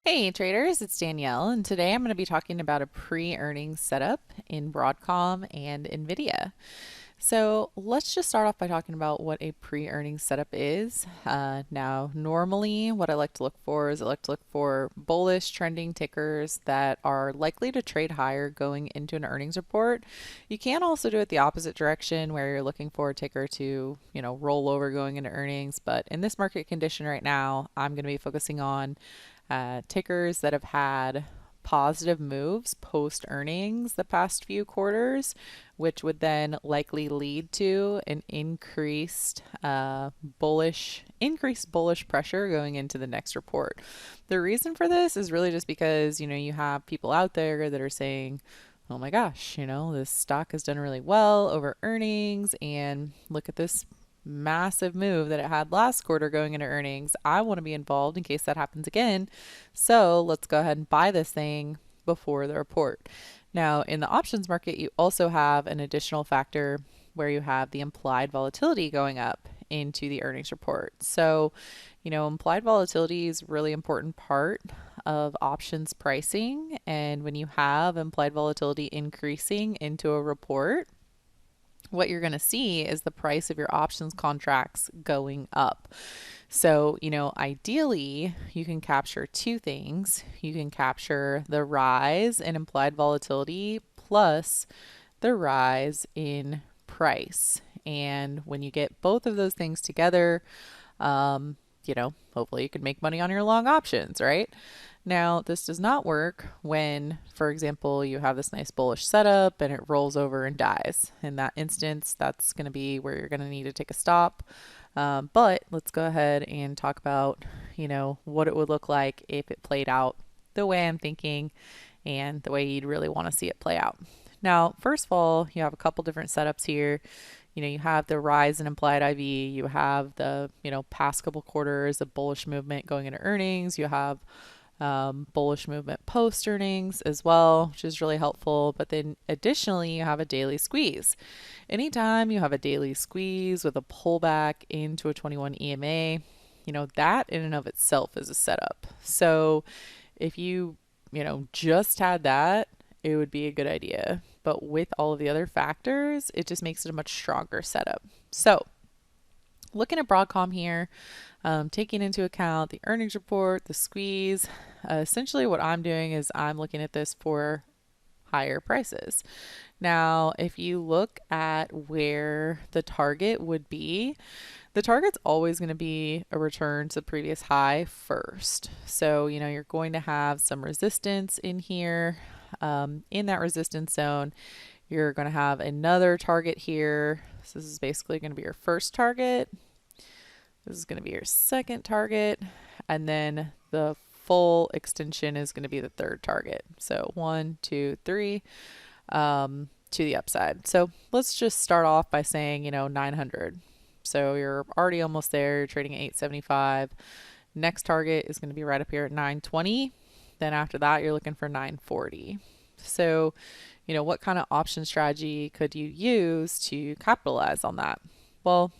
Hey traders, it's Danielle, and today I'm going to be talking about a pre-earnings setup in Broadcom and Nvidia. So let's just start off by talking about what a pre-earnings setup is. Now, normally what I like to look for is I like to look for bullish trending tickers that are likely to trade higher going into an earnings report. You can also do it the opposite direction where you're looking for a ticker to, roll over going into earnings. But in this market condition right now, I'm going to be focusing on tickers that have had positive moves post earnings the past few quarters, which would then likely lead to an increased bullish pressure going into the next report. The reason for this is really just because you have people out there that are saying, oh my gosh, this stock has done really well over earnings, and look at this massive move that it had last quarter going into earnings. I want to be involved in case that happens again. So let's go ahead and buy this thing before the report. Now, in the options market, you also have an additional factor where you have the implied volatility going up into the earnings report. So, implied volatility is a really important part of options pricing. And when you have implied volatility increasing into a report, what you're going to see is the price of your options contracts going up. So, ideally, you can capture two things. You can capture the rise in implied volatility plus the rise in price. And when you get both of those things together, hopefully you can make money on your long options, right? Now, this does not work when, for example, you have this nice bullish setup and it rolls over and dies. In that instance, that's going to be where you're going to need to take a stop. But let's go ahead and talk about, what it would look like if it played out the way I'm thinking and the way you'd really want to see it play out. Now, first of all, you have a couple different setups here. You have the rise in implied IV, you have the, past couple quarters of bullish movement going into earnings, you have bullish movement post earnings as well, which is really helpful. But then additionally, you have a daily squeeze. Anytime you have a daily squeeze with a pullback into a 21 EMA, that in and of itself is a setup. So if you just had that, it would be a good idea. But with all of the other factors, it just makes it a much stronger setup. So looking at Broadcom here, taking into account the earnings report, the squeeze, essentially what I'm doing is I'm looking at this for higher prices. Now, if you look at where the target would be, the target's always going to be a return to the previous high first. So, you're going to have some resistance in here. In that resistance zone, you're going to have another target here. So this is basically going to be your first target. This is going to be your second target. And then the full extension is going to be the third target. So 1, 2, 3 to the upside. So let's just start off by saying, 900. So you're already almost there. You're trading at 875. Next target is going to be right up here at 920. Then after that, you're looking for 940. So, what kind of option strategy could you use to capitalize on that? Well,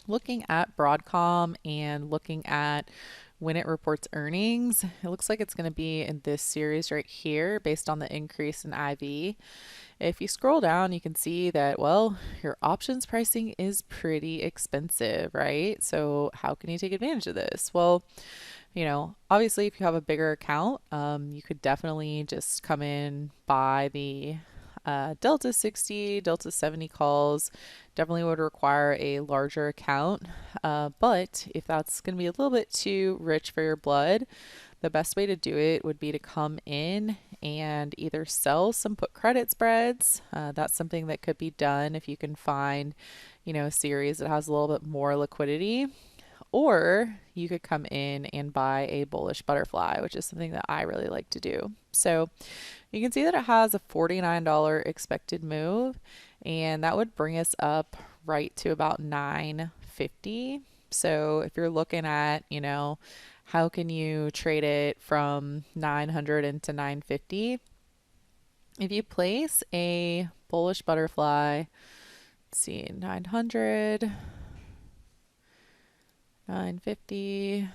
looking at Broadcom and looking at when it reports earnings, it looks like it's going to be in this series right here based on the increase in IV. If you scroll down, you can see that, well, your options pricing is pretty expensive, right? So how can you take advantage of this? Well, obviously if you have a bigger account, you could definitely just come in, buy the Delta 60, Delta 70 calls. Definitely would require a larger account. But if that's going to be a little bit too rich for your blood, the best way to do it would be to come in and either sell some put credit spreads. That's something that could be done if you can find, a series that has a little bit more liquidity. Or you could come in and buy a bullish butterfly, which is something that I really like to do. So you can see that it has a $49 expected move, and that would bring us up right to about 950. So if you're looking at, how can you trade it from 900 into 950? If you place a bullish butterfly, let's see, 900, 950,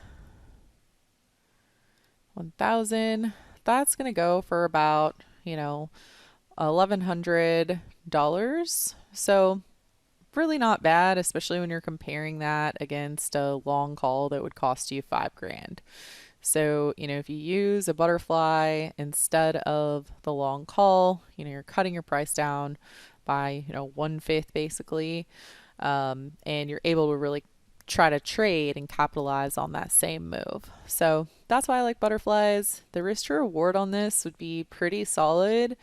1,000. That's going to go for about, $1,100. So really not bad, especially when you're comparing that against a long call that would cost you $5,000. So, if you use a butterfly instead of the long call, you're cutting your price down by, 1/5 basically, and you're able to really try to trade and capitalize on that same move. So that's why I like butterflies. The risk to reward on this would be pretty solid.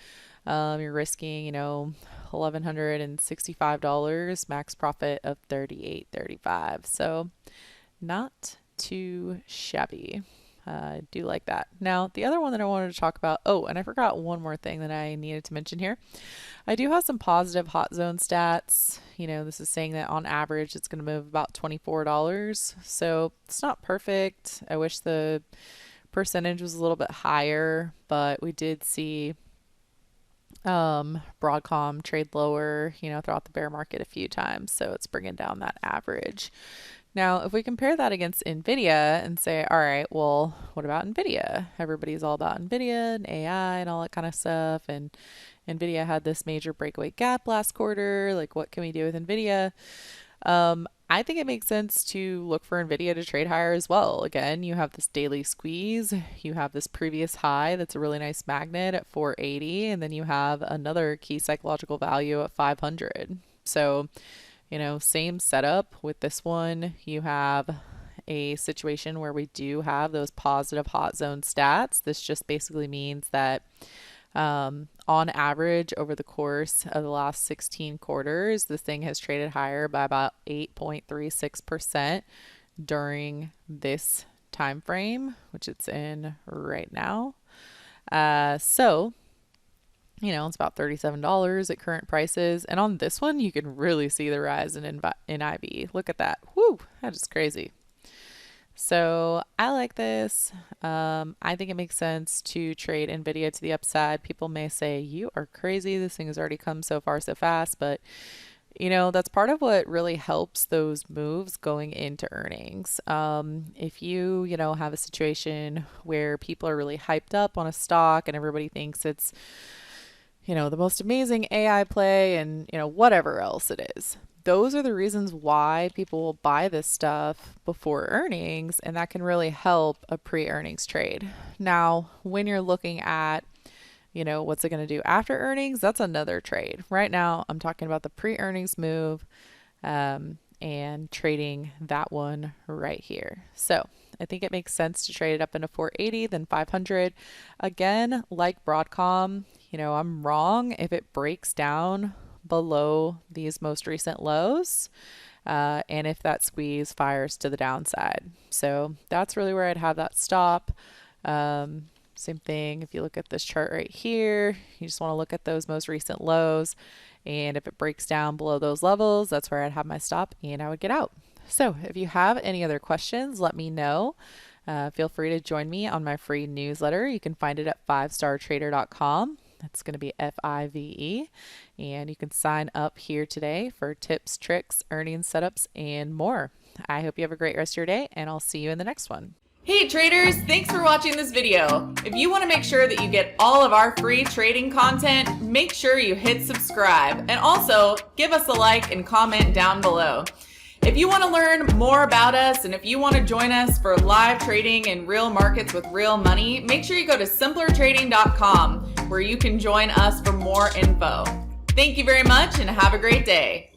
You're risking, $1,165, max profit of $38.35. So not too shabby. I do like that. Now, the other one that I wanted to talk about, and I forgot one more thing that I needed to mention here. I do have some positive hot zone stats. This is saying that on average, it's going to move about $24. So it's not perfect. I wish the percentage was a little bit higher, but we did see Broadcom trade lower, throughout the bear market a few times. So it's bringing down that average. Now, if we compare that against NVIDIA and say, all right, well, what about NVIDIA? Everybody's all about NVIDIA and AI and all that kind of stuff. And NVIDIA had this major breakaway gap last quarter. Like, what can we do with NVIDIA? I think it makes sense to look for NVIDIA to trade higher as well. Again, you have this daily squeeze. You have this previous high that's a really nice magnet at 480. And then you have another key psychological value at 500. So, same setup with this one. You have a situation where we do have those positive hot zone stats. This just basically means that on average over the course of the last 16 quarters, this thing has traded higher by about 8.36% during this time frame, which it's in right now. It's about $37 at current prices. And on this one, you can really see the rise in IV. Look at that. Whoo, that is crazy. So I like this. I think it makes sense to trade NVIDIA to the upside. People may say, you are crazy. This thing has already come so far so fast. But, that's part of what really helps those moves going into earnings. If you, have a situation where people are really hyped up on a stock and everybody thinks it's, the most amazing AI play and, whatever else it is. Those are the reasons why people will buy this stuff before earnings, and that can really help a pre-earnings trade. Now, when you're looking at, what's it going to do after earnings, that's another trade. Right now, I'm talking about the pre-earnings move and trading that one right here. So I think it makes sense to trade it up into 480, then 500. Again, like Broadcom, I'm wrong if it breaks down below these most recent lows and if that squeeze fires to the downside. So that's really where I'd have that stop. Same thing if you look at this chart right here, you just want to look at those most recent lows, and if it breaks down below those levels, that's where I'd have my stop and I would get out. So if you have any other questions, let me know. Feel free to join me on my free newsletter. You can find it at 5startrader.com. That's going to be FIVE. And you can sign up here today for tips, tricks, earnings setups, and more. I hope you have a great rest of your day, and I'll see you in the next one. Hey traders, thanks for watching this video. If you want to make sure that you get all of our free trading content, make sure you hit subscribe, and also give us a like and comment down below. If you want to learn more about us and if you want to join us for live trading in real markets with real money, make sure you go to simplertrading.com where you can join us for more info. Thank you very much and have a great day.